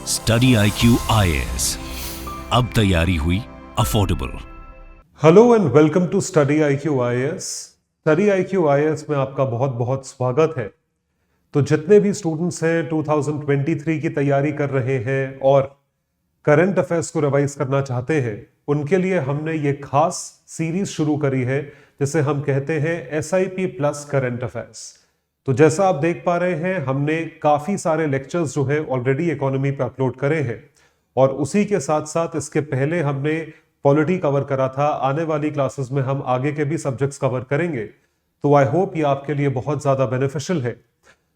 Study IQ IAS, अब तैयारी हुई affordable. Hello and welcome to study IQ IAS। Study IQ IAS में आपका बहुत बहुत स्वागत है। तो जितने भी स्टूडेंट्स हैं 2023 की तैयारी कर रहे हैं और करंट अफेयर्स को रिवाइज करना चाहते हैं, उनके लिए हमने ये खास सीरीज शुरू करी है जिसे हम कहते हैं SIP प्लस करंट अफेयर्स। तो जैसा आप देख पा रहे हैं, हमने काफी सारे लेक्चर्स जो है ऑलरेडी इकोनॉमी पे अपलोड करे हैं और उसी के साथ साथ इसके पहले हमने पॉलिटी कवर करा था। आने वाली क्लासेस में हम आगे के भी सब्जेक्ट्स कवर करेंगे। तो आई होप ये आपके लिए बहुत ज्यादा बेनिफिशियल है।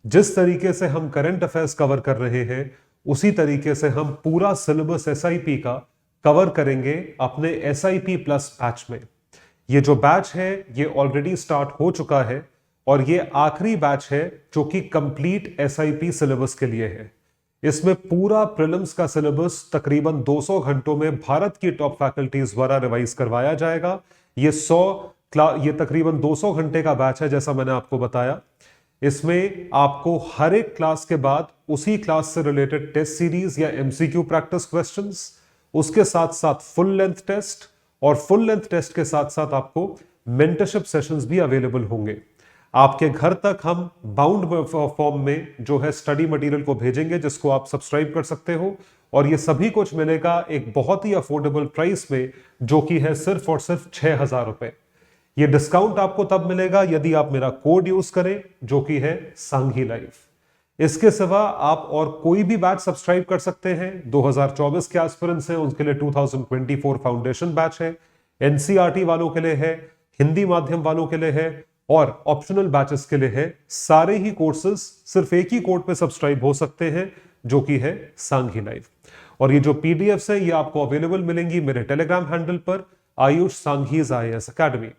जिस तरीके से हम करंट अफेयर्स कवर कर रहे हैं, उसी तरीके से हम पूरा सिलेबस SIP का कवर करेंगे अपने SIP प्लस बैच में। ये जो बैच है ये ऑलरेडी स्टार्ट हो चुका है और ये आखिरी बैच है जो कि कंप्लीट SIP सिलेबस के लिए है। इसमें पूरा प्रीलिम्स का सिलेबस तकरीबन 200 घंटों में भारत की टॉप फैकल्टीज द्वारा रिवाइज करवाया जाएगा। ये तकरीबन 200 घंटे का बैच है, जैसा मैंने आपको बताया। इसमें आपको हर एक क्लास के बाद उसी क्लास से रिलेटेड टेस्ट सीरीज या MCQ प्रैक्टिस क्वेश्चंस, उसके साथ साथ फुल लेंथ टेस्ट और फुल लेंथ टेस्ट के साथ साथ आपको मेंटरशिप सेशंस भी अवेलेबल होंगे। आपके घर तक हम बाउंड फॉर्म में जो है स्टडी मटेरियल को भेजेंगे, जिसको आप सब्सक्राइब कर सकते हो और ये सभी कुछ मिलेगा एक बहुत ही अफोर्डेबल प्राइस में, जो कि है सिर्फ और सिर्फ 6,000 रुपए। ये डिस्काउंट आपको तब मिलेगा यदि आप मेरा कोड यूज करें, जो कि है सांघी लाइव। इसके सिवा आप और कोई भी बैच सब्सक्राइब कर सकते हैं। 2024 के एस्पिरेंट्स हैं, उनके लिए 2024 फाउंडेशन बैच है, NCERT वालों के लिए है, हिंदी माध्यम वालों के लिए है और ऑप्शनल बैचेस के लिए है। सारे ही कोर्सेज सिर्फ एक ही कोड पे सब्सक्राइब हो सकते हैं, जो कि है सांघी लाइव। और ये जो PDFs है ये आपको अवेलेबल मिलेंगी मेरे टेलीग्राम हैंडल पर, आयुष सांघीज IAS अकेडमी।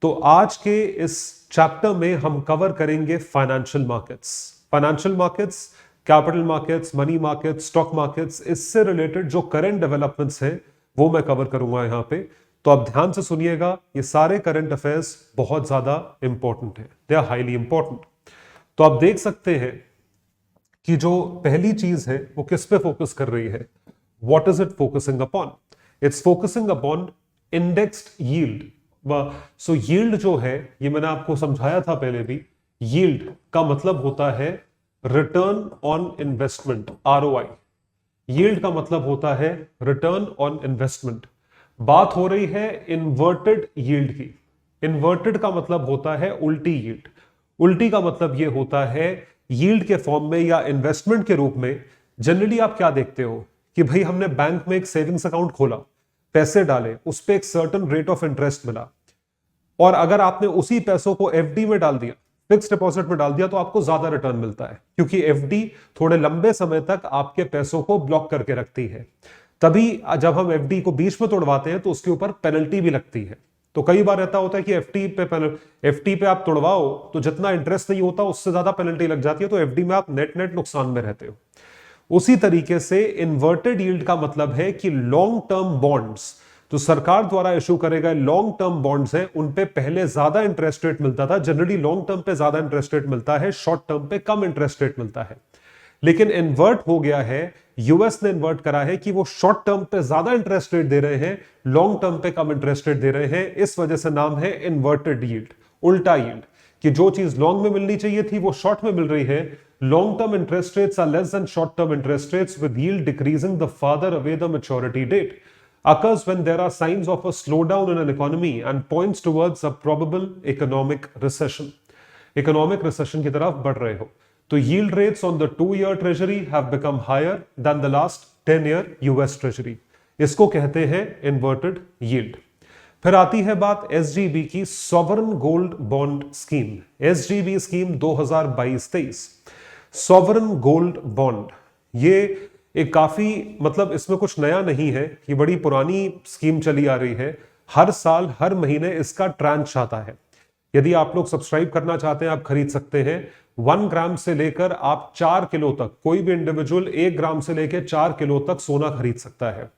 तो आज के इस चैप्टर में हम कवर करेंगे financial markets. Financial markets, capital markets, money markets, stock markets, इससे रिलेटेड जो करंट डेवलपमेंट्स हैं वो मैं कवर करूंगा यहां पे। तो आप ध्यान से सुनिएगा, ये सारे करंट अफेयर्स बहुत ज्यादा इंपॉर्टेंट है, दे आर हाईली इंपॉर्टेंट। तो आप देख सकते हैं कि जो पहली चीज है वो किस पे फोकस कर रही है। What is it focusing upon? It's focusing upon indexed yield. So yield जो है, ये मैंने आपको समझाया था पहले भी, यील्ड का मतलब होता है return on investment, ROI। Yield का मतलब होता है रिटर्न ऑन इन्वेस्टमेंट। बात हो रही है इन्वर्टेड यील्ड की। इन्वर्टेड का मतलब होता है उल्टी यील्ड। उल्टी का मतलब यह होता है यील्ड के फॉर्म में या इन्वेस्टमेंट के रूप में। जनरली आप क्या देखते हो कि भाई हमने बैंक में एक सेविंग्स अकाउंट खोला, पैसे डाले, उस पर एक सर्टेन रेट ऑफ इंटरेस्ट मिला और अगर आपने उसी पैसों को FD में डाल दिया, फिक्स डिपॉजिट में डाल दिया, तो आपको ज्यादा रिटर्न मिलता है, क्योंकि FD थोड़े लंबे समय तक आपके पैसों को ब्लॉक करके रखती है। तभी जब हम FD को बीच में तोड़वाते हैं तो उसके ऊपर पेनल्टी भी लगती है। तो कई बार ऐसा होता है कि FD पे आप तोड़वाओ तो जितना इंटरेस्ट नहीं होता उससे ज्यादा पेनल्टी लग जाती है, तो FD में आप नेट नुकसान में रहते हो। उसी तरीके से इन्वर्टेड यील्ड का मतलब है कि लॉन्ग टर्म बॉन्ड्स जो सरकार द्वारा इशू करे गए लॉन्ग टर्म बॉन्ड्स हैं, उन पे पहले ज्यादा इंटरेस्ट रेट मिलता था। जनरली लॉन्ग टर्म पे ज्यादा इंटरेस्ट रेट मिलता है, शॉर्ट टर्म पे कम इंटरेस्ट रेट मिलता है। लेकिन इन्वर्ट हो गया है, US ने इन्वर्ट करा है कि वो शॉर्ट टर्म पे ज्यादा इंटरेस्ट रेट दे रहे हैं, लॉन्ग टर्म पे कम इंटरेस्ट रेट दे रहे हैं। इस वजह से नाम है इन्वर्टेड यील्ड, उल्टा यील्ड, कि जो चीज लॉन्ग में मिलनी चाहिए थी वो शॉर्ट में मिल रही है। Long term interest rates are less than short term interest rates, with yield decreasing the farther away the maturity date occurs when there are signs of a slowdown in an economy and points towards a probable economic recession। Economic recession की तरफ बढ़ रहे हो तो yield rates on the 2-year treasury have become higher than the last 10-year US treasury। इसको कहते हैं inverted yield। फिर आती है बात SGB की, sovereign gold bond scheme. SGB scheme 2022-23 sovereign gold bond, ये एक काफी, मतलब इसमें कुछ नया नहीं है, ये बड़ी पुरानी स्कीम चली आ रही है। हर साल हर महीने इसका ट्रांच आता है। यदि आप लोग सब्सक्राइब करना चाहते हैं, आप खरीद सकते हैं। 1 ग्राम से लेकर आप 4 किलो तक, कोई भी इंडिविजुअल 1 ग्राम से लेकर 4 किलो तक सोना खरीद सकता है।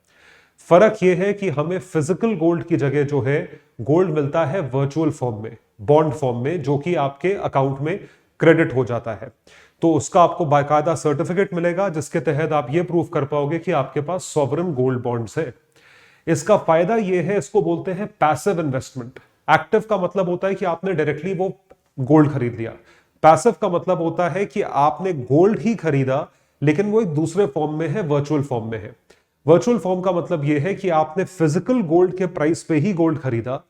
फर्क यह है कि हमें फिजिकल गोल्ड की जगह जो है गोल्ड मिलता है वर्चुअल फॉर्म में, बॉन्ड फॉर्म में, जो कि आपके अकाउंट में क्रेडिट हो जाता है। तो उसका आपको बाकायदा सर्टिफिकेट मिलेगा जिसके तहत आप ये प्रूव कर पाओगे कि आपके पास सॉवरेन गोल्ड बॉन्ड्स है। इसका फायदा ये है, इसको बोलते हैं पैसिव इन्वेस्टमेंट। एक्टिव का मतलब होता है कि आपने डायरेक्टली वो गोल्ड खरीद लिया। पैसिव का मतलब होता है कि आपने गोल्ड ही खरीदा लेकिन वो एक दूसरे फॉर्म में है, वर्चुअल फॉर्म में है। वर्चुअल फॉर्म का मतलब यह है कि आपने फिजिकल गोल्ड के प्राइस पे ही गोल्ड खरीदा,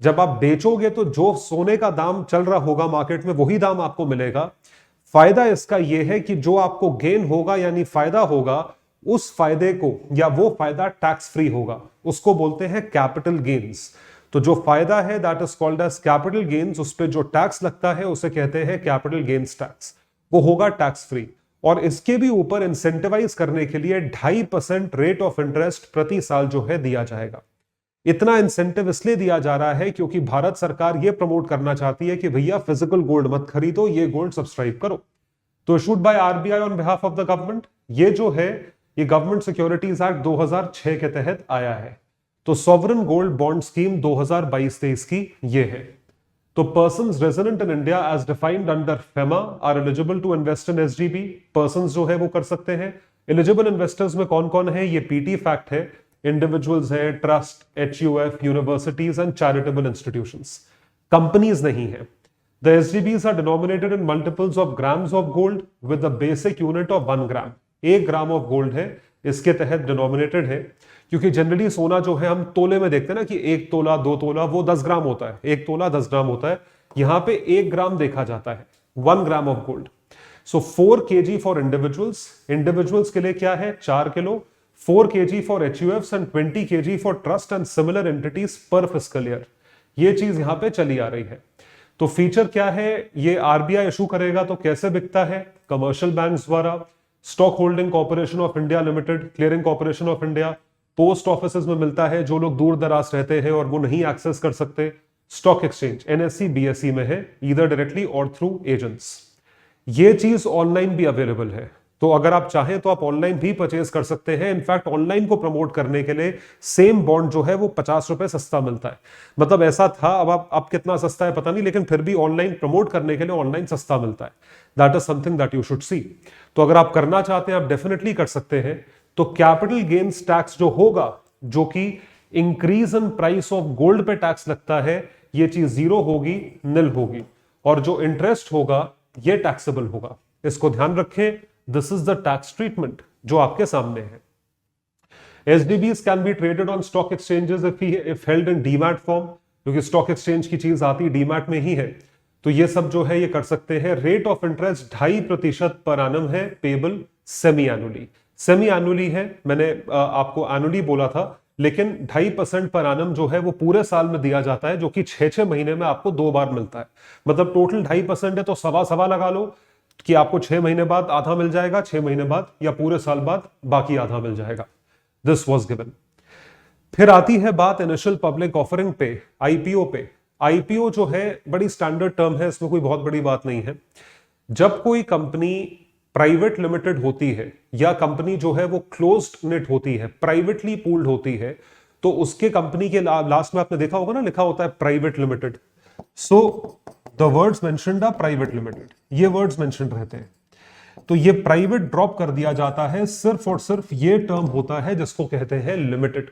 जब आप बेचोगे तो जो सोने का दाम चल रहा होगा मार्केट में वही दाम आपको मिलेगा। फायदा इसका यह है कि जो आपको गेन होगा यानी फायदा होगा, उस फायदे को या वो फायदा टैक्स फ्री होगा, उसको बोलते हैं कैपिटल गेन्स। तो जो फायदा है that is called as capital gains, उस पर जो टैक्स लगता है उसे कहते हैं कैपिटल गेन्स टैक्स, वो होगा टैक्स फ्री। और इसके भी ऊपर इंसेंटिवाइज करने के लिए 2.5% रेट ऑफ इंटरेस्ट प्रति साल जो है दिया जाएगा। इतना इंसेंटिव इसलिए दिया जा रहा है क्योंकि भारत सरकार यह प्रमोट करना चाहती है कि भैया फिजिकल गोल्ड मत खरीदो, ये गोल्ड सब्सक्राइब करो। तो issued by RBI on behalf of the government, ये जो है ये गवर्नमेंट सिक्योरिटीज एक्ट 2006 के तहत आया है। तो सॉवरेन गोल्ड बॉन्ड स्कीम 2022-23 की ये है। तो persons resident in India as defined under FEMA are eligible to invest in SGB. Persons जो है वो कर सकते हैं। एलिजिबल इन्वेस्टर्स में कौन कौन है, ये पीटी फैक्ट है। इंडिविजुअल्स हैं, trust, HUF, universities and charitable institutions, companies नहीं है। The SGBs are denominated in multiples of grams of gold with the basic unit of 1 gram. 1 gram of gold है इसके तहत डिनोमिनेटेड है, क्योंकि जनरली सोना जो है हम तोले में देखते हैं ना कि 1 तोला 2 तोला वो 10 ग्राम होता है, 1 तोला 10 ग्राम होता है। यहां पे 1 ग्राम देखा जाता है, 1 gram of gold. So 4 kg for individuals, individuals के लिए क्या है 4 kilo, 4 kg for HUFs and 20 kg for trust and similar entities per fiscal year. ये चीज यहां पे चली आ रही है। तो फीचर क्या है, ये आरबीआई इशू करेगा तो कैसे बिकता है, कमर्शियल बैंक्स द्वारा, stock holding corporation of India limited, clearing corporation of India, post offices में मिलता है जो लोग दूर दराज रहते हैं और वो नहीं एक्सेस कर सकते, स्टॉक एक्सचेंज एनएससी बीएसई में है, ईदर डायरेक्टली और थ्रू एजेंट्स। ये चीज ऑनलाइन भी अवेलेबल है, तो अगर आप चाहें तो आप ऑनलाइन भी परचेज कर सकते हैं। इनफैक्ट ऑनलाइन को प्रमोट करने के लिए सेम बॉन्ड जो है वो 50 रुपए सस्ता मिलता है। मतलब ऐसा था, अब कितना सस्ता है पता नहीं, लेकिन फिर भी ऑनलाइन प्रमोट करने के लिए ऑनलाइन सस्ता मिलता है। That is something that you should see. तो अगर आप करना चाहते हैं आप डेफिनेटली कर सकते हैं। तो कैपिटल गेन्स टैक्स जो होगा, जो कि increase in price of gold पे टैक्स लगता है, ये चीज 0 होगी, निल होगी, और जो इंटरेस्ट होगा ये टैक्सेबल होगा। इसको ध्यान रखें, this is the tax treatment जो आपके सामने है। SDBs can be traded on stock exchanges if held in demat form, क्योंकि स्टॉक एक्सचेंज की चीज आती डीमैट में ही है, तो ये सब जो है ये कर सकते हैं। Rate of interest 2.5% per annum है, payable semi annually. Semi annually है, मैंने आपको एनुअली बोला था, लेकिन 2.5% पर एनम जो है वो पूरे साल में दिया जाता है, जो कि 6 महीने में आपको 2 बार मिलता है। मतलब टोटल 2.5% है, तो सवा लगा लो कि आपको 6 महीने बाद आधा मिल जाएगा, 6 महीने बाद या पूरे साल बाद बाकी आधा मिल जाएगा। This was given. फिर आती है बात इनिशियल पब्लिक ऑफरिंग पे, आईपीओ पे। आईपीओ जो है बड़ी स्टैंडर्ड टर्म है, इसमें कोई बहुत बड़ी बात नहीं है। जब कोई कंपनी प्राइवेट लिमिटेड होती है या कंपनी जो है वो क्लोज्ड नेट होती है, प्राइवेटली पूल्ड होती है, तो उसके कंपनी के लास्ट में आपने देखा होगा ना, लिखा होता है private limited. So the words mentioned are private limited, ये वर्ड्स मेंशन्ड रहते हैं। तो ये प्राइवेट ड्रॉप कर दिया जाता है, सिर्फ और सिर्फ ये टर्म होता है जिसको कहते हैं limited.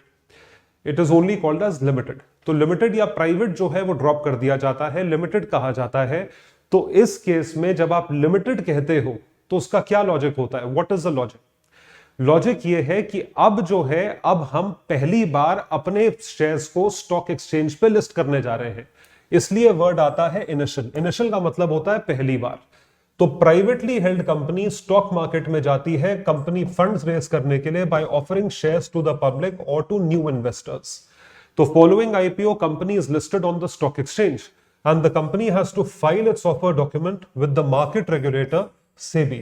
It is only called as limited. तो लिमिटेड या प्राइवेट जो है वो ड्रॉप कर दिया जाता है, लिमिटेड कहा जाता है। तो इस केस में जब आप लिमिटेड कहते हो तो उसका क्या लॉजिक होता है, what is the logic? Logic ये है कि अब जो है, अब हम पहली बार अपने शेयर्स को स्टॉक एक्सचेंज पे लिस्ट करने जा रहे हैं, इसलिए वर्ड आता है इनिशियल। इनिशियल का मतलब होता है पहली बार। तो privately held company stock market में जाती है कंपनी फंड्स रेज करने के लिए by offering shares to the public और टू न्यू इन्वेस्टर्स। तो following IPO company is listed on the stock exchange and the company has to file its offer document with the market regulator SEBI.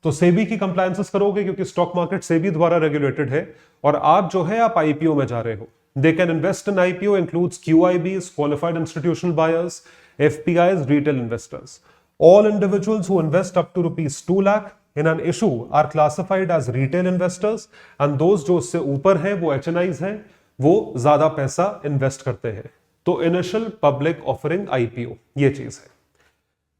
तो सेबी की compliances करोगे क्योंकि stock market SEBI द्वारा regulated है, और आप जो है आप आईपीओ में जा रहे हो। They can invest in IPO includes QIBs, qualified institutional buyers, FPIs, retail investors. All individuals who invest up to rupees 2 lakh in an issue are classified as retail investors, and those जो उससे ऊपर हैं वो HNIs हैं, वो ज्यादा पैसा invest करते हैं। तो इनिशियल पब्लिक ऑफरिंग IPO ये चीज है।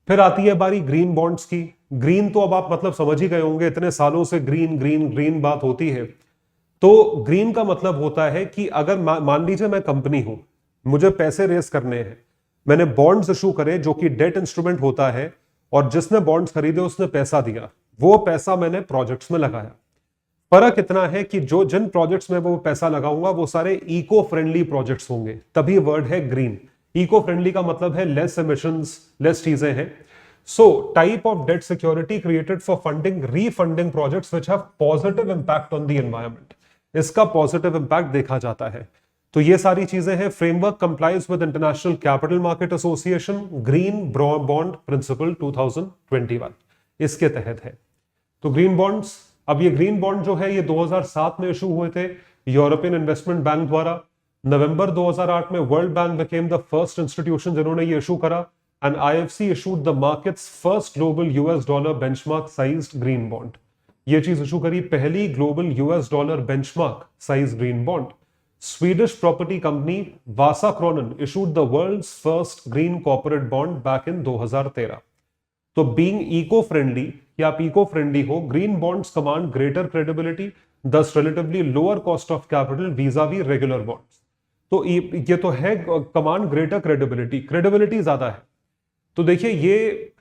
फिर आती है बारी ग्रीन बॉन्ड्स की। ग्रीन तो अब आप मतलब समझ ही गए होंगे, इतने सालों से ग्रीन ग्रीन ग्रीन बात होती है। तो ग्रीन का मतलब होता है कि अगर मान लीजिए मैं कंपनी हूं, मुझे पैसे रेस करने हैं, मैंने बॉन्ड्स इशू करे जो कि डेट इंस्ट्रूमेंट होता है, और जिसने बॉन्ड्स खरीदे उसने पैसा दिया, वो पैसा मैंने प्रोजेक्ट्स में लगाया। फर्क इतना है कि जो जिन प्रोजेक्ट्स में वो पैसा लगाऊंगा वो सारे इको फ्रेंडली प्रोजेक्ट्स होंगे, तभी वर्ड है ग्रीन। इको फ्रेंडली का मतलब है लेस एमिशंस, लेस चीजें हैं। So type of debt security created for funding refunding projects which have positive impact on the environment, इसका पॉजिटिव इंपैक्ट देखा जाता है। तो ये सारी चीजें हैं। Framework complies with international capital market association green bond principle 2021, इसके तहत है। तो ग्रीन बॉन्ड्स, अब ये ग्रीन बॉन्ड जो है ये 2007 में इशू हुए थे यूरोपियन इन्वेस्टमेंट बैंक द्वारा। नवंबर 2008 में world bank became the first institution जिन्होंने ये इशू करा, and IFC issued the markets first global US dollar benchmark sized green bond. ये चीज इशू करी पहली global US dollar benchmark size green bond. Swedish property company Vasakronan issued the world's first green corporate bond back in 2013। तो being eco friendly या आप eco friendly हो, green bonds command greater credibility, thus relatively lower cost of capital vis a vis regular bonds. तो ये तो है command greater credibility, credibility ज्यादा है। तो देखिए ये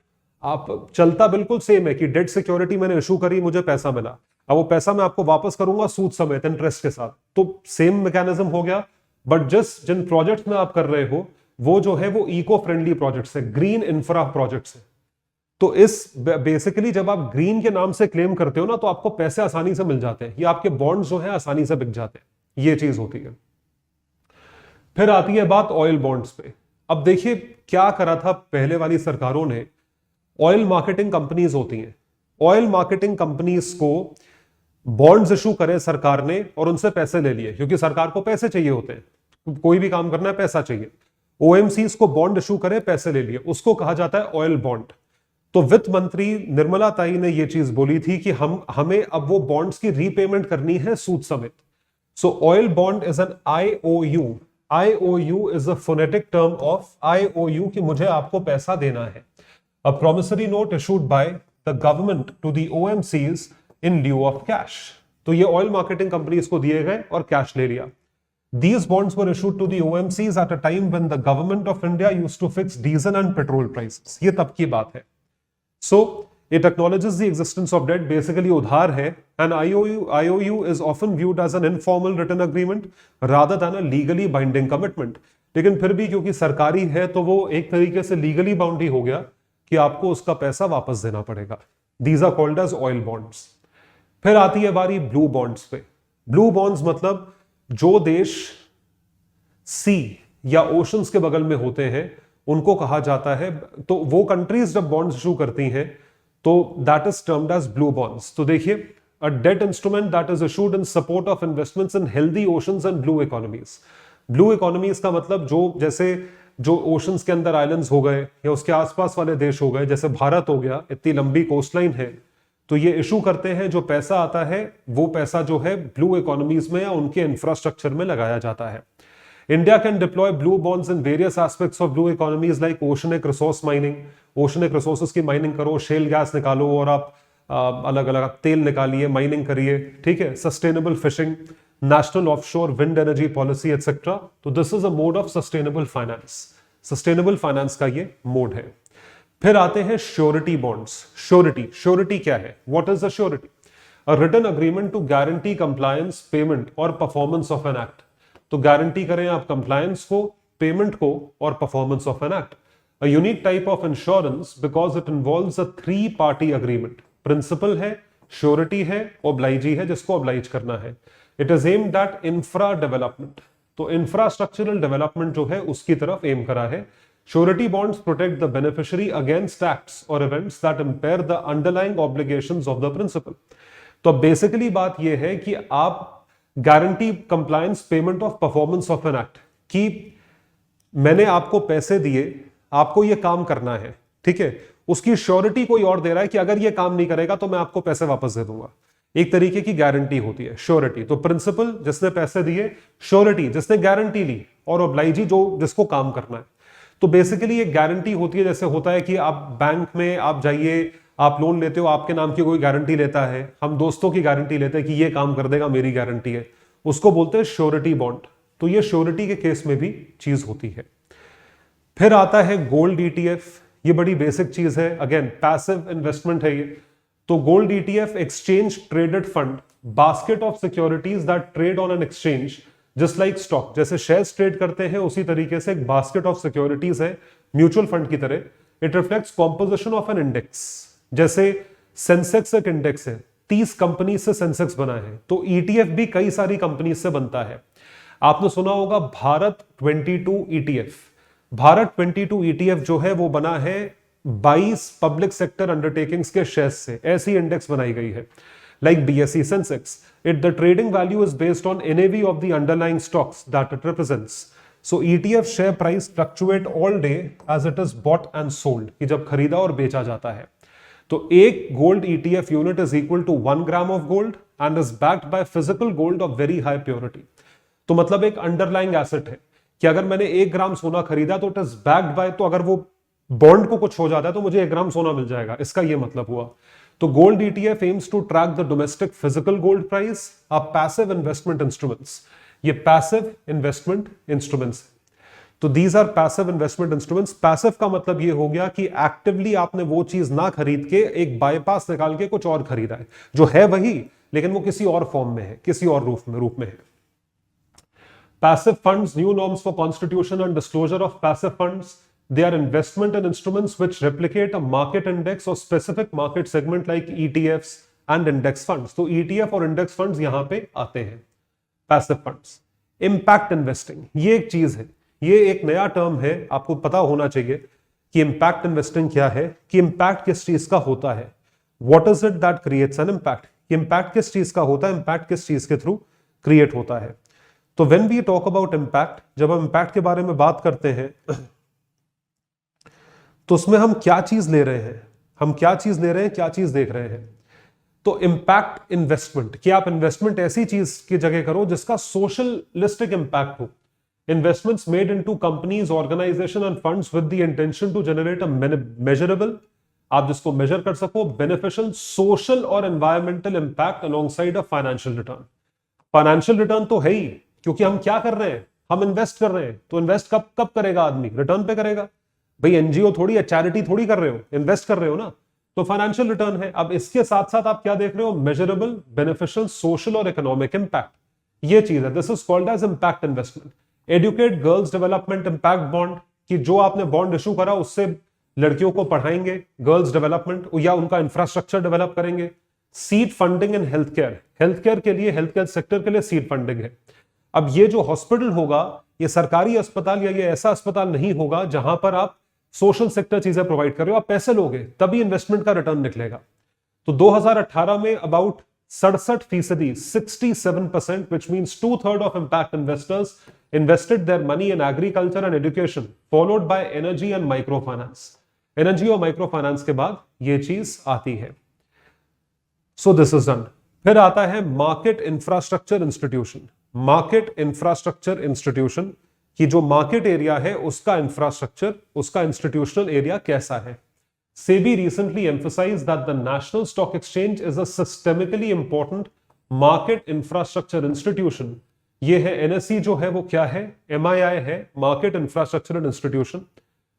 आप चलता बिल्कुल सेम है कि डेट सिक्योरिटी मैंने इशू करी, मुझे पैसा मिला, अब वो पैसा मैं आपको वापस करूंगा सूद समेत इंटरेस्ट के साथ, तो सेम मैकेनिज्म हो गया। बट जस्ट जिन प्रोजेक्ट्स में आप कर रहे हो वो जो है वो इको फ्रेंडली प्रोजेक्ट्स है, ग्रीन इंफ्रा प्रोजेक्ट्स है। तो इस बेसिकली जब आप ग्रीन के नाम से क्लेम करते हो ना तो आपको पैसे आसानी से मिल जाते हैं, या आपके बॉन्ड्स जो है आसानी से बिक जाते हैं, ये चीज होती है। फिर आती है बात ऑयल बॉन्ड्स पे। अब देखिए क्या करा था पहले वाली सरकारों ने, ऑयल मार्केटिंग कंपनीज होती हैं, ऑयल मार्केटिंग कंपनीज को बॉन्ड्स इशू करे सरकार ने और उनसे पैसे ले लिए, क्योंकि सरकार को पैसे चाहिए होते हैं, कोई भी काम करना है पैसा चाहिए। ओएमसीज को बॉन्ड इशू करे, पैसे ले लिए, उसको कहा जाता है ऑयल बॉन्ड। तो वित्त मंत्री निर्मला ताई ने यह चीज बोली थी कि हमें अब वो बॉन्ड्स की रीपेमेंट करनी है सूद समेत। So oil bond is an IOU, IOU is a phonetic term of IOU कि मुझे आपको पैसा देना है। A promissory note issued by the government to the OMCs in lieu of cash. तो ये ऑयल मार्केटिंग कंपनीज को दिए गए और कैश ले लिया। These bonds were issued to the OMCs at a time when the government of India used to fix diesel and petrol prices. ये तब की बात है। So it acknowledges the existence of debt, basically उधार है, and IOU is often viewed as an informal written agreement rather than a legally binding commitment. लेकिन फिर भी क्योंकि सरकारी है तो वो एक तरीके से लीगली बाउंड ही हो गया कि आपको उसका पैसा वापस देना पड़ेगा। These are called as oil bonds. फिर आती है बारी ब्लू बॉन्ड्स पे। ब्लू बॉन्ड्स मतलब जो देश सी या ओशंस के बगल में होते हैं उनको कहा जाता है, तो वो कंट्रीज जब बॉन्ड्स इशू करती हैं तो that is termed as blue bonds. तो देखिए a debt instrument that is issued in support of investments in healthy oceans and blue economies. Blue economies का मतलब जो जैसे जो ओशंस के अंदर आइलैंड्स हो गए या उसके आसपास वाले देश हो गए, जैसे भारत हो गया, इतनी लंबी कोस्टलाइन है, तो ये इशू करते हैं, जो पैसा आता है वो पैसा जो है ब्लू इकोनॉमीज में या उनके इंफ्रास्ट्रक्चर में लगाया जाता है। India can deploy blue bonds in various aspects of blue economies like oceanic resource mining. Oceanic resources की माइनिंग करो, शेल गैस निकालो और आप अलग अलग तेल निकालिए, माइनिंग करिए, ठीक है। Sustainable fishing, national offshore wind energy policy etcetera. तो this is a mode of sustainable finance. Sustainable finance का ये मोड है। फिर आते हैं श्योरिटी बॉन्ड्स। श्योरिटी क्या है? What is a surety? A written agreement to guarantee compliance, payment और परफॉर्मेंस ऑफ एन एक्ट। तो गारंटी करें आप कंप्लायंस को, पेमेंट को और performance of an act. A unique type of insurance because it involves a 3 party agreement. Principal है, surety है, obligee है जिसको ओब्लाइज करना है। It is aimed at infra development. तो इंफ्रास्ट्रक्चरल डेवलपमेंट जो है उसकी तरफ एम करा है। Surety bonds protect the beneficiary against acts और events that impair the underlying obligations of the principal. तो बेसिकली बात यह है कि आप guarantee compliance, payment of performance of an act, कि मैंने आपको पैसे दिए, आपको यह काम करना है, ठीक है, उसकी श्योरिटी कोई और दे रहा है कि अगर यह काम नहीं करेगा तो मैं आपको पैसे वापस दे दूंगा। एक तरीके की गारंटी होती है श्योरिटी। तो प्रिंसिपल जिसने पैसे दिए, श्योरिटी जिसने गारंटी ली, और ओब्लाइजी जो जिसको काम करना है। तो बेसिकली एक गारंटी होती है, जैसे होता है कि आप बैंक में आप जाइए, आप लोन लेते हो, आपके नाम की कोई गारंटी लेता है, हम दोस्तों की गारंटी लेते हैं कि ये काम कर देगा, मेरी गारंटी है, उसको बोलते हैं श्योरिटी बॉन्ड। तो ये श्योरिटी के केस में भी चीज होती है। फिर आता है गोल्ड ईटीएफ। ये बड़ी बेसिक चीज है, अगेन पैसिव इन्वेस्टमेंट है ये। तो gold ETF exchange traded fund, basket of securities that trade on an exchange just like stock. जैसे शेयर्स ट्रेड करते हैं उसी तरीके से एक बास्केट ऑफ सिक्योरिटीज है, म्यूचुअल फंड की तरह। It reflects composition of an index. जैसे सेंसेक्स एक इंडेक्स है, 30 कंपनी से सेंसेक्स बना है, तो ईटीएफ भी कई सारी कंपनी से बनता है। आपने सुना होगा भारत 22 ईटीएफ। भारत 22 ईटीएफ जो है वो बना है 22 पब्लिक सेक्टर अंडरटेकिंग्स के शेयर्स से, ऐसी इंडेक्स बनाई गई है। Like BSE Sensex, it the trading value is based on NAV of the underlying stocks that it represents. So ETF share price fluctuate all day as it is bought and sold, कि जब खरीदा और बेचा जाता है। तो एक gold ETF unit is equal to 1 gram of gold and is backed by physical gold of very high purity. तो मतलब एक अंडरलाइंग एसेट है कि अगर मैंने 1 ग्राम सोना खरीदा तो इट इज बैक्ड बाय, तो अगर वो बॉन्ड को कुछ हो जाता है तो मुझे 1 ग्राम सोना मिल जाएगा, इसका ये मतलब हुआ। तो gold ETF aims to track the domestic physical gold price of passive investment instruments. ये पैसिव इन्वेस्टमेंट इंस्ट्रूमेंट्स। तो these are passive investment instruments. Passive का मतलब ये हो गया कि एक्टिवली आपने वो चीज ना खरीद के एक बाईपास निकाल के कुछ और खरीदा है, जो है वही लेकिन वो किसी और फॉर्म में है, किसी और रूप में है। Passive funds, new norms for constitution and disclosure of passive funds. They are investment in instruments which replicate a market index or specific market segment like ETFs and index funds. तो ETF और index funds यहां पे आते हैं। Passive funds. Impact investing, ये एक चीज है, ये एक नया टर्म है, आपको पता होना चाहिए कि impact investing क्या है, कि impact किस चीज का होता है। What is it that creates an impact? Impact किस चीज का होता है, impact किस चीज के थ्रू क्रिएट होता है। तो when we talk about impact, जब हम इंपैक्ट के बारे में बात करते हैं तो उसमें हम क्या चीज ले रहे हैं, हम क्या चीज ले रहे हैं, क्या चीज देख रहे हैं। तो इंपैक्ट इन्वेस्टमेंट, कि आप इन्वेस्टमेंट ऐसी चीज की जगह करो जिसका सोशलिस्टिक इंपैक्ट हो। Investments made into companies, organisation and funds with the intention to generate a measurable, आप जिसको मेजर कर सको, बेनिफिशियल सोशल और environmental impact alongside a financial return. Financial return तो है ही, क्योंकि हम क्या कर रहे हैं, हम इन्वेस्ट कर रहे हैं। तो इन्वेस्ट कब कब करेगा आदमी, रिटर्न पे करेगा। भाई एनजीओ थोड़ी है, चैरिटी थोड़ी कर रहे हो, इन्वेस्ट कर रहे हो ना, तो फाइनेंशियल रिटर्न है। अब इसके साथ साथ आप क्या देख रहे हो, मेजरेबल, बेनिफिशियल, सोशल और इकोनॉमिक इंपैक्ट, ये चीज है। This is called as impact investment. Educate girls development impact bond, कि जो आपने बॉन्ड इशू करा उससे लड़कियों को पढ़ाएंगे, गर्ल्स डेवलपमेंट, या उनका इंफ्रास्ट्रक्चर डेवलप करेंगे। Seed funding in health care, health care के लिए, हेल्थ केयर सेक्टर के लिए सीड फंडिंग है। अब ये जो हॉस्पिटल होगा, ये सरकारी अस्पताल या ये ऐसा अस्पताल नहीं होगा जहां पर आप सोशल सेक्टर चीजें प्रोवाइड कर रहे हो, आप पैसे लोगे तभी इन्वेस्टमेंट का रिटर्न निकलेगा। तो 2018 में about 67%, 67%, which means 2/3 of impact investors invested their money in agriculture and education, followed by energy and microfinance. Energy और माइक्रो फाइनेंस के बाद ये चीज आती है। So this is done. फिर आता है market infrastructure institution. Market infrastructure institution की जो मार्केट एरिया है उसका इंफ्रास्ट्रक्चर, उसका इंस्टीट्यूशनल एरिया कैसा है। SEBI recently emphasized that the National Stock Exchange is a systemically important market infrastructure institution. ये है NSE जो है वो क्या है, MII है, Market Infrastructure Institution।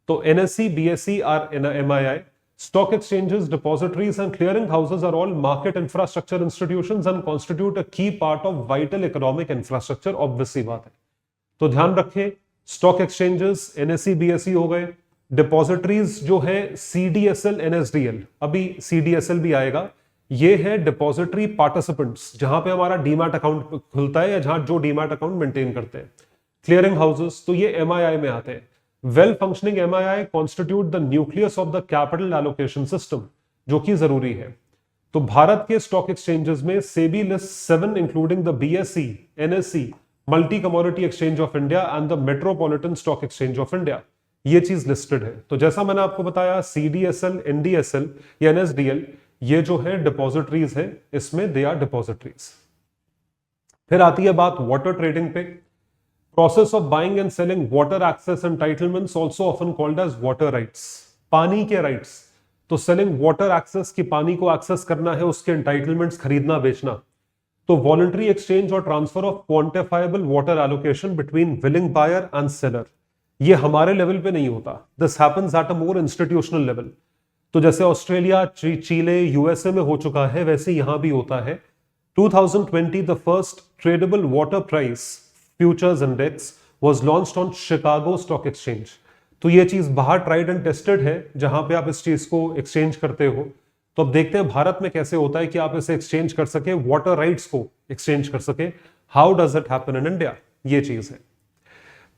तो NSE, BSE are MII. Stock exchanges, depositories and clearing houses are all market infrastructure institutions and constitute a key part of vital economic infrastructure, obvious सी बात है। तो ध्यान रखें, स्टॉक एक्सचेंजेस NSE, BSE हो गए, depositories जो है CDSL, NSDL, अभी CDSL भी आएगा, ये है डिपॉजिटरी पार्टिसिपेंट्स, जहां पे हमारा डीमैट अकाउंट खुलता है या जहां जो डीमैट अकाउंट मेंटेन करते हैं। क्लियरिंग हाउसेस, तो ये MII में आते हैं। Well functioning MII constitute the nucleus of the capital allocation system, जो कि जरूरी है। तो भारत के स्टॉक एक्सचेंजेस में SEBI list 7 including the BSE, NSE, multi commodity exchange of India and the metropolitan stock exchange of India, ये चीज listed है। तो जैसा मैंने आपको बताया, CDSL, NDSL या NSDL, ये जो है डिपॉजिटरीज है, इसमें दे आर डिपॉजिटरीज। फिर आती है बात वाटर ट्रेडिंग पे। Process of buying and selling water access entitlements, also often called as water rights, पानी के राइट्स। तो सेलिंग वाटर एक्सेस, की पानी को एक्सेस करना है, उसके एंटाइटलमेंट्स खरीदना बेचना। तो वॉलंटरी एक्सचेंज और transfer of quantifiable water allocation between willing buyer and seller, ये हमारे लेवल पे नहीं होता, this happens at a more institutional level. तो जैसे ऑस्ट्रेलिया, चीले, यूएसए में हो चुका है, वैसे यहां भी होता है। 2020 the first tradable water price futures index was launched on Chicago stock exchange. तो ये चीज बाहर ट्राइड एंड टेस्टेड है, जहां पे आप इस चीज को एक्सचेंज करते हो। तो अब देखते हैं भारत में कैसे होता है कि आप इसे एक्सचेंज कर सके, वाटर राइट्स को एक्सचेंज कर सके। How does it happen in India, ये चीज है।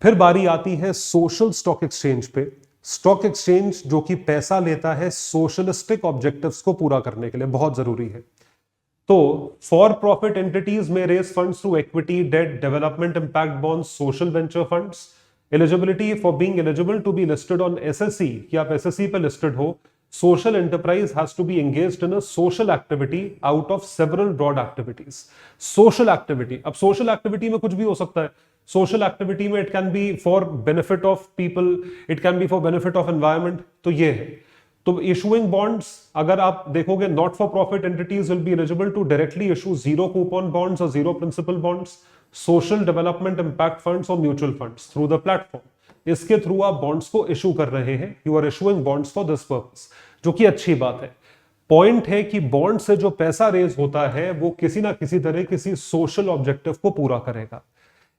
फिर बारी आती है सोशल स्टॉक एक्सचेंज पे। स्टॉक एक्सचेंज जो कि पैसा लेता है सोशलिस्टिक ऑब्जेक्टिव्स को पूरा करने के लिए, बहुत जरूरी है। तो फॉर प्रॉफिट एंटिटीज में raise funds through equity, debt, development impact bonds, social venture funds. Eligibility for being eligible to be listed on SSC, कि आप एसएससी पे लिस्टेड हो, social enterprise has to be engaged in a social activity out of several broad activities. Social activity, अब social activity में कुछ भी हो सकता है। सोशल एक्टिविटी में it can be for benefit of people, it can be for benefit of environment. तो ये है। तो इशुइंग बॉन्ड्स, अगर आप देखोगे, not for profit entities will be eligible to directly issue zero coupon bonds और zero principal bonds, social development impact funds और mutual funds through the platform. इसके थ्रू आप बॉन्ड्स को इशू कर रहे हैं, you are issuing bonds for this purpose, जो कि अच्छी बात है। पॉइंट है कि बॉन्ड से जो पैसा रेज होता है वो किसी ना किसी तरह किसी सोशल ऑब्जेक्टिव को पूरा करेगा।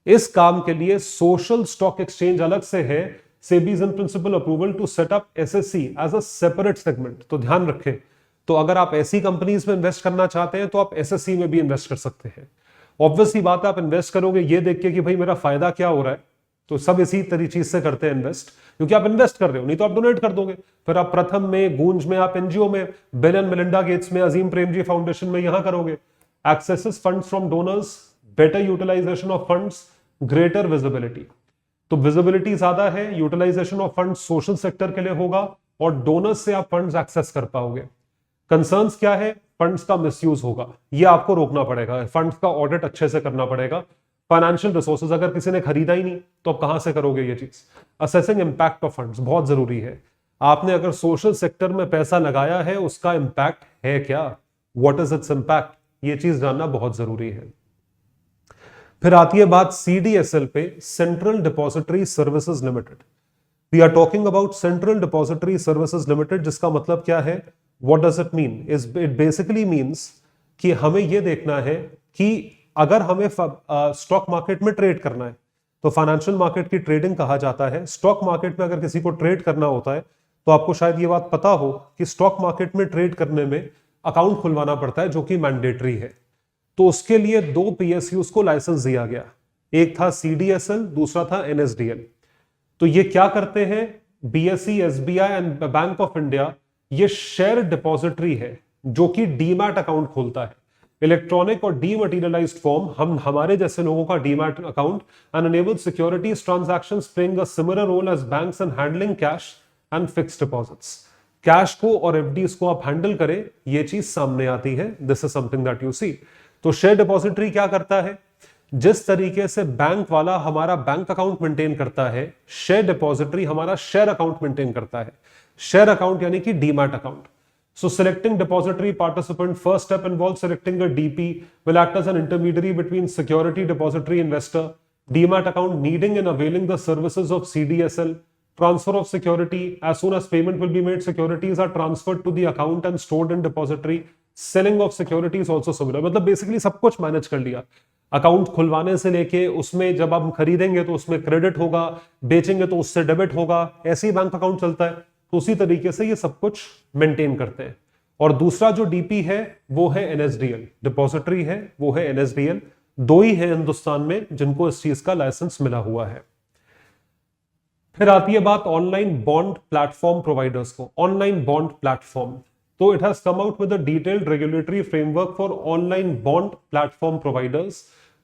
इस काम के लिए सोशल स्टॉक एक्सचेंज अलग से है, SEBI's in principle approval to set up SSC as a separate segment. तो ध्यान रखें, तो अगर आप ऐसी कंपनीज में इन्वेस्ट करना चाहते हैं तो आप एसएससी में भी इन्वेस्ट कर सकते हैं। ऑब्वियसली बात है, आप इन्वेस्ट करोगे ये देख के कि भाई मेरा फायदा क्या हो रहा है, तो सब इसी तरीके से करते हैं इन्वेस्ट, क्योंकि आप इन्वेस्ट कर रहे हो, नहीं तो आप डोनेट कर दोगे। फिर आप प्रथम में, गूंज में, आप एनजीओ में, बिल एंड मेलिंडा गेट्स में, अजीम प्रेमजी फाउंडेशन में यहां करोगे। Accesses funds from donors, better utilization of funds, greater visibility. तो विजिबिलिटी ज्यादा है, utilization of funds social sector के लिए होगा और डोनर्स से आप फंड्स एक्सेस कर पाओगे। कंसर्न्स क्या है? फंड्स का मिसयूज होगा, ये आपको रोकना पड़ेगा, फंड्स का ऑडिट अच्छे से करना पड़ेगा। फाइनेंशियल रिसोर्सेज, अगर किसी ने खरीदा ही नहीं तो आप कहां से करोगे ये चीज? असेसिंग इंपैक्ट ऑफ फंड्स बहुत जरूरी है। आपने अगर सोशल सेक्टर में पैसा लगाया है, उसका इंपैक्ट है क्या, व्हाट इज इट्स इंपैक्ट, ये चीज जानना बहुत जरूरी है। फिर आती है बात सीडीएसएल पे, central depository services limited. We are talking about central depository services limited, जिसका मतलब क्या है, what does it mean? It basically means कि हमें यह देखना है कि अगर हमें स्टॉक मार्केट में ट्रेड करना है, तो फाइनेंशियल मार्केट की ट्रेडिंग कहा जाता है। स्टॉक मार्केट में अगर किसी को ट्रेड करना होता है, तो आपको शायद ये बात पता हो कि स्टॉक मार्केट में ट्रेड करने में अकाउंट खुलवाना पड़ता है, जो कि मैंडेटरी है। तो उसके लिए दो पीएसयूज को लाइसेंस दिया गया, एक था सीडीएसएल, दूसरा था एनएसडीएल। तो ये क्या करते हैं? BSE, SBI and bank of India, ये शेयर डिपॉजिटरी है जो कि डीमैट अकाउंट खोलता है, इलेक्ट्रॉनिक और डीमटेरियलाइज्ड फॉर्म। हम हमारे जैसे लोगों का demat account and enable securities transactions playing a similar role as banks and handling cash and fixed deposits. Cash को और एफडीज को आप हैंडल करें, ये चीज सामने आती है। This is something that you see. तो शेयर डिपॉजिटरी क्या करता है? जिस तरीके से बैंक वाला हमारा बैंक अकाउंट मेंटेन करता है, शेयर डिपॉजिटरी हमारा शेयर अकाउंट मेंटेन करता है। शेयर अकाउंट यानी कि demat account. So selecting depository participant, first step involves selecting a DP, will act as an intermediary between security depository investor, DMAT account needing and availing the services of CDSL, transfer of security. As soon as payment will be made, securities are transferred to the account and stored in depository. Selling of securities also similar. मतलब basically सब कुछ manage कर लिया, account खुलवाने से लेके उसमें जब आप खरीदेंगे तो उसमें क्रेडिट होगा, बेचेंगे तो उससे डेबिट होगा, ऐसे ही बैंक अकाउंट चलता है। तो उसी तरीके से ये सब कुछ मेंटेन करते हैं। और दूसरा जो डीपी है वो है एनएसडीएल, डिपॉजिटरी है वो है एनएसडीएल। दो ही है हिंदुस्तान में जिनको इस चीज का लाइसेंस मिला हुआ है। फिर आती है बात ऑनलाइन बॉन्ड प्लेटफॉर्म प्रोवाइडर्स को। ऑनलाइन बॉन्ड प्लेटफॉर्म, तो it has come out with a detailed regulatory framework for online bond platform providers,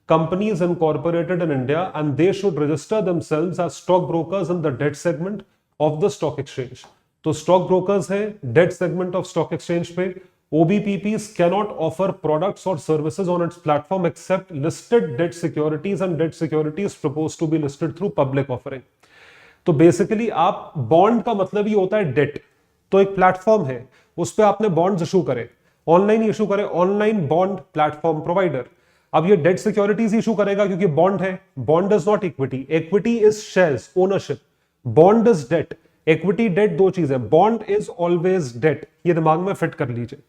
companies incorporated in India, and they should register themselves as stock brokers in the debt segment of the stock exchange. तो stock brokers है debt segment of stock exchange पे। OBPPs cannot offer products or services on its platform except listed debt securities and debt securities proposed to be listed through public offering. तो basically आप bond का मतलब ही होता है date, तो एक platform है, उस पर आपने बॉन्ड्स इशू करे, ऑनलाइन इशू करे, ऑनलाइन बॉन्ड प्लेटफॉर्म प्रोवाइडर। अब ये डेट सिक्योरिटीज इशू करेगा क्योंकि बॉन्ड है, bond is not equity, equity is shares, ownership, bond is debt, equity debt दो चीजें, बॉन्ड इज ऑलवेज डेट, ये दिमाग में फिट कर लीजिए।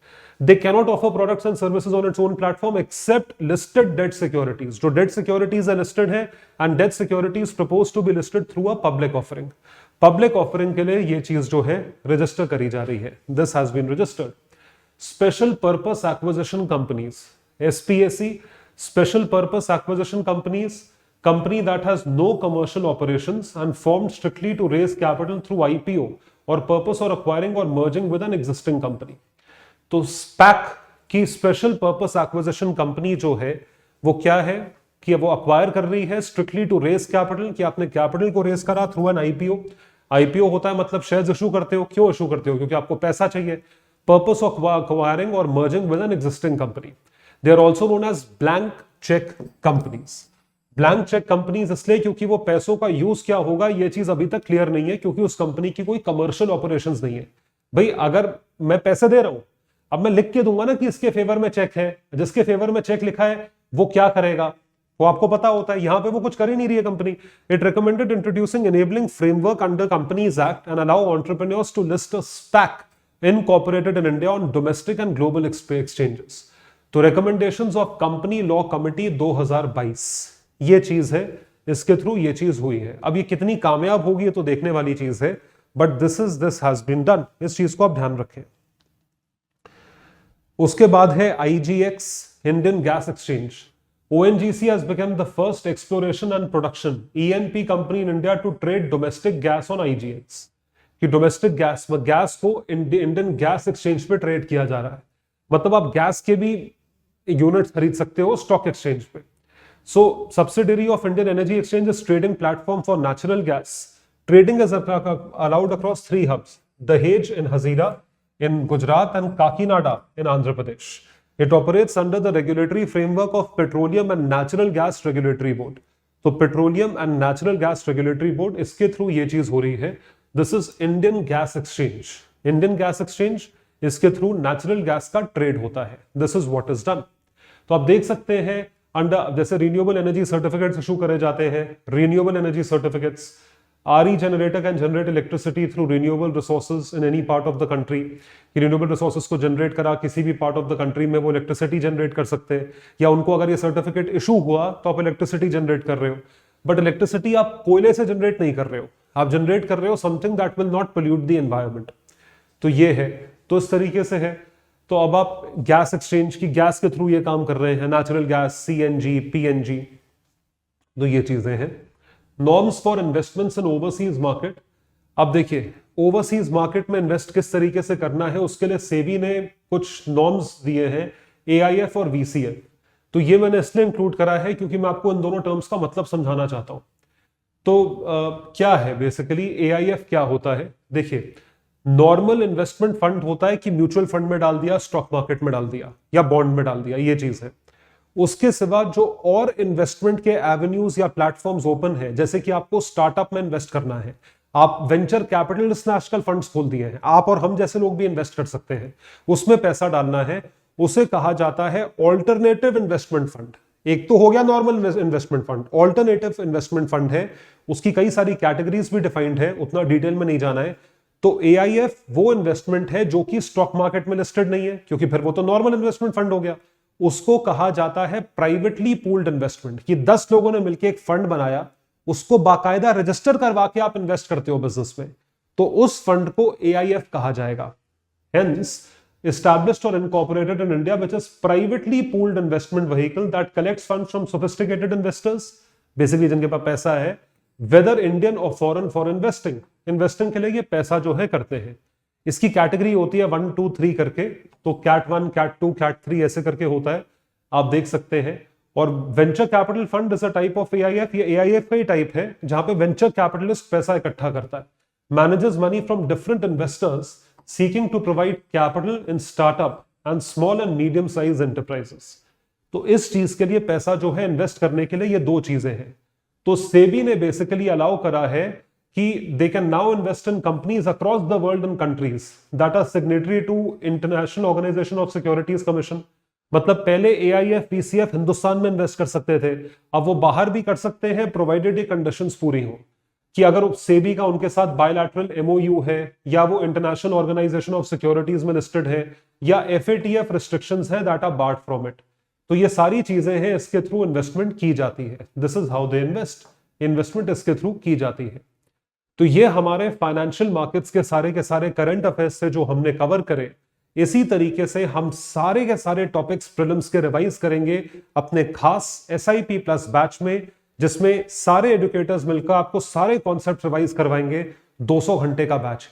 They cannot offer products and services on its own platform except listed debt securities, जो debt securities है listed है, and debt securities propose to be listed through a public offering. Public offering के लिए ये चीज जो है रजिस्टर करी जा रही है, this has been registered. Special purpose acquisition companies, SPAC, special purpose acquisition companies, company that has no commercial operations and formed strictly to raise capital through IPO or purpose or acquiring or merging with an existing company। तो SPAC की special purpose acquisition company जो है वो क्या है कि वो acquire कर रही है स्ट्रिक्टली टू रेज कैपिटल, कि आपने कैपिटल को रेज करा थ्रू एन IPO। IPO होता है मतलब शेयर्स इशू करते हो, क्यों इशू करते हो? क्योंकि आपको पैसा चाहिए। पर्पस ऑफ अक्वायरिंग और merging with an existing company. They are also known as blank check companies। Blank check companies इसलिए क्योंकि वो पैसों का यूज क्या होगा ये चीज अभी तक क्लियर नहीं है, क्योंकि उस कंपनी की कोई कमर्शियल ऑपरेशंस नहीं है। भाई अगर मैं पैसे दे रहा हूं, अब मैं लिख के दूंगा ना कि इसके फेवर में चेक है, जिसके फेवर में चेक लिखा है वो क्या करेगा वो आपको पता होता है। यहां पे वो कुछ कर ही नहीं रही है company. It recommended introducing enabling framework under companies act and allow entrepreneurs to list a SPAC incorporated in India on domestic and global exchanges. तो recommendations of company law committee 2022 ये चीज है, इसके थ्रू ये चीज हुई है। अब ये कितनी कामयाब होगी ये तो देखने वाली चीज है, but this has been done, इस चीज को आप ध्यान रखें। उसके बाद है IGX, Indian gas exchange. ONGC has become the first exploration and production E&P company in India to trade domestic gas on IGX। कि डोमेस्टिक गैस को इंडियन गैस एक्सचेंज पे ट्रेड किया जा रहा है, मतलब आप गैस के भी यूनिट खरीद सकते हो स्टॉक एक्सचेंज पे। So subsidiary of Indian energy exchange is trading platform for natural gas. Trading is allowed across 3 hubs, Dahej in Hazira in Gujarat and Kakinada in Andhra Pradesh। It operates under the regulatory framework of Petroleum and Natural Gas Regulatory Board। तो Petroleum and Natural Gas Regulatory Board इसके through ये चीज हो रही है। This is Indian Gas Exchange। Indian Gas Exchange इसके through natural gas का trade होता है। This is what is done। तो आप देख सकते हैं अंडर जैसे रिन्यूएबल एनर्जी सर्टिफिकेट्स इशू करे जाते हैं, renewable energy certificates. RE generator can generate electricity through renewable resources in any part of the country। Renewable resources को जनरेट करा किसी भी पार्ट ऑफ द कंट्री में वो इलेक्ट्रिसिटी जनरेट कर सकते हैं, या उनको अगर ये सर्टिफिकेट इशू हुआ तो आप इलेक्ट्रिसिटी जनरेट कर रहे हो। बट इलेक्ट्रिसिटी आप कोयले से जनरेट नहीं कर रहे हो, आप जनरेट कर रहे हो something that will not pollute the environment. तो ये है, तो इस तरीके से है। तो अब आप गैस एक्सचेंज की गैस के थ्रू ये काम कर रहे हैं, नेचुरल गैस, CNG, PNG, तो ये चीजें हैं। Norms for investments in overseas market. अब देखिए ओवरसीज मार्केट में इन्वेस्ट किस तरीके से करना है, उसके लिए सेबी ने कुछ नॉर्म्स दिए हैं, AIF और VCL। तो ये मैंने इसलिए इंक्लूड करा है क्योंकि मैं आपको इन दोनों टर्म्स का मतलब समझाना चाहता हूं। तो क्या है बेसिकली AIF क्या होता है? देखिए नॉर्मल इन्वेस्टमेंट फंड होता है कि म्यूचुअल फंड में डाल दिया, स्टॉक मार्केट में डाल दिया या बॉन्ड में डाल दिया, ये चीज है। उसके सिवा जो और इन्वेस्टमेंट के एवेन्यूज या प्लेटफॉर्म्स ओपन है, जैसे कि आपको स्टार्टअप में इन्वेस्ट करना है, आप वेंचर कैपिटलिस्ट नेशनल फंड्स खोल दिए हैं, आप और हम जैसे लोग भी इन्वेस्ट कर सकते हैं, उसमें पैसा डालना है, उसे कहा जाता है ऑल्टरनेटिव इन्वेस्टमेंट फंड। एक तो हो गया normal investment fund, alternative investment fund है, उसकी कई सारी कैटेगरीज भी डिफाइंड है, उतना डिटेल में नहीं जाना है। तो AIF वो इन्वेस्टमेंट है जो कि स्टॉक मार्केट में लिस्टेड नहीं है, क्योंकि फिर वो तो नॉर्मल इन्वेस्टमेंट फंड हो गया। उसको कहा जाता है प्राइवेटली पूल्ड इन्वेस्टमेंट, कि 10 लोगों ने मिलकर एक फंड बनाया, उसको बाकायदा रजिस्टर करवा के आप इन्वेस्ट करते हो बिजनेस में, तो उस फंड को AIF कहा जाएगा। Hence, established or incorporated in India, which is privately pooled investment vehicle that collects funds from sophisticated investors, basically जिनके पास पैसा है, whether Indian or foreign, for investing। Investing के लिए ये पैसा जो है करते हैं। इसकी कैटेगरी होती है 1, 2, 3 करके, तो कैट 1, कैट 2, कैट 3 ऐसे करके होता है, आप देख सकते हैं। और venture capital fund is a type of AIF, ये AIF का ही टाइप है, जहां पे वेंचर कैपिटलिस्ट पैसा इकट्ठा करता है, manages money from different investors seeking to provide capital in startup and small and medium size enterprises. तो इस चीज के लिए पैसा जो है इन्वेस्ट करने के लिए ये दो चीजें हैं। तो सेबी ने बेसिकली अलाउ करा है कि they can now invest in companies across the world in countries that are signatory to international organization of securities commission. मतलब पहले AIF PCF हिंदुस्तान में इन्वेस्ट कर सकते थे, अब वो बाहर भी कर सकते हैं प्रोवाइडेड ये कंडीशंस पूरी हो कि अगर सेबी का उनके साथ बायलैटरल MOU है, या वो इंटरनेशनल ऑर्गेनाइजेशन ऑफ सिक्योरिटीज में लिस्टेड है, या FATF रिस्ट्रिक्शंस है that are barred from it. तो ये सारी चीजें हैं, इसके थ्रू इन्वेस्टमेंट की जाती है। This is how they invest, investment इसके थ्रू की जाती है। तो ये हमारे फाइनेंशियल मार्केट्स के सारे करंट अफेयर्स से जो हमने कवर करे, इसी तरीके से हम सारे के सारे टॉपिक्स प्रीलिम्स के रिवाइज करेंगे अपने खास SIP प्लस बैच में, जिसमें सारे एजुकेटर्स मिलकर आपको सारे कॉन्सेप्ट रिवाइज करवाएंगे। 200 घंटे का बैच है,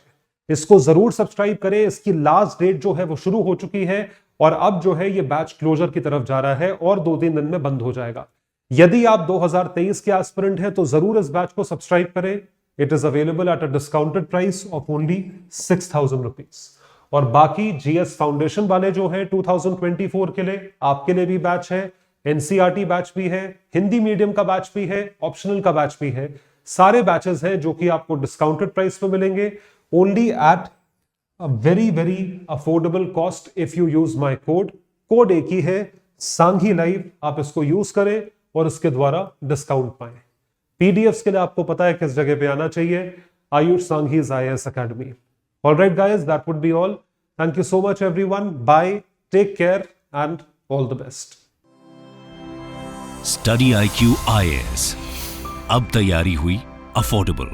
इसको जरूर सब्सक्राइब करें। इसकी लास्ट डेट जो है वो शुरू हो चुकी है और अब जो है ये बैच क्लोजर की तरफ जा रहा है और 2-3 दिन में बंद हो जाएगा। यदि आप 2023 के एस्पिरेंट हैं तो जरूर इस बैच को सब्सक्राइब करें। It is available at a discounted price of only 6,000 rupees. और बाकी GS फाउंडेशन वाले जो है 2024 के लिए, आपके लिए भी बैच है, NCERT बैच भी है, हिंदी मीडियम का बैच भी है, ऑप्शनल का बैच भी है। सारे बैचेस हैं जो कि आपको डिस्काउंटेड प्राइस पे मिलेंगे, only at a very very affordable cost if you use my code एक ही है, सांघी लाइव। आप इसको यूज करें और इसके द्वारा डिस्काउंट पाएं। PDFs के लिए आपको पता है किस जगह पे आना चाहिए, Ayush Sanghi's IAS academy. Alright guys, that would be all. Thank you so much everyone. Bye, take care and all the best. Study IQ IAS, अब तैयारी हुई अफोर्डेबल।